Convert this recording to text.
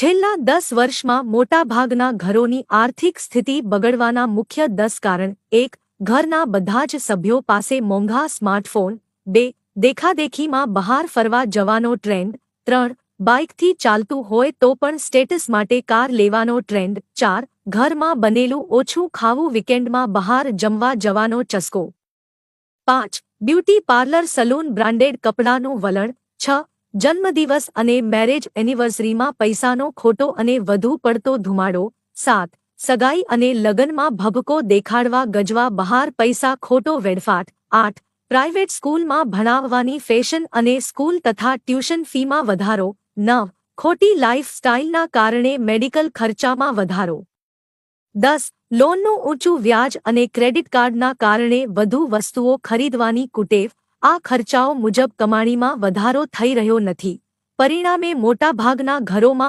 છેલ્લા 10 વર્ષમાં મોટાભાગના ઘરોની આર્થિક સ્થિતિ બગડવાના મુખ્ય 10 કારણ: 1. ઘરના બધા જ સભ્યો પાસે મોંઘા સ્માર્ટફોન. 2. દેખાદેખીમાં બહાર ફરવા જવાનો ટ્રેન્ડ. 3. બાઇકથી ચાલતું હોય તો પણ સ્ટેટસ માટે કાર લેવાનો ટ્રેન્ડ. 4. ઘરમાં બનેલું ઓછું ખાવું, વીકેન્ડમાં બહાર જમવા જવાનો ચસ્કો. 5. બ્યુટી પાર્લર, સલૂન, બ્રાન્ડેડ કપડાનું વલણ. 6. જન્મદિવસ અને મેરેજ એનિવર્સરીમાં પૈસાનો ખોટો અને વધુ પડતો ધુમાડો. 7. સગાઈ અને લગ્નમાં ભભકો દેખાડવા ગજવા બહાર પૈસા ખોટો વેડફાટ. 8. પ્રાઇવેટ સ્કૂલમાં ભણાવવાની ફેશન અને સ્કૂલ તથા ટ્યુશન ફીમાં વધારો. 9. ખોટી લાઇફ સ્ટાઇલના કારણે મેડિકલ ખર્ચામાં વધારો. 10. લોનનું ઊંચું વ્યાજ અને ક્રેડિટ કાર્ડના કારણે વધુ વસ્તુઓ ખરીદવાની કુટેવ. આ ખર્ચાઓ મુજબ કમાણીમાં વધારો થઈ રહ્યો નથી. પરિણામે મોટાભાગના ઘરોમાં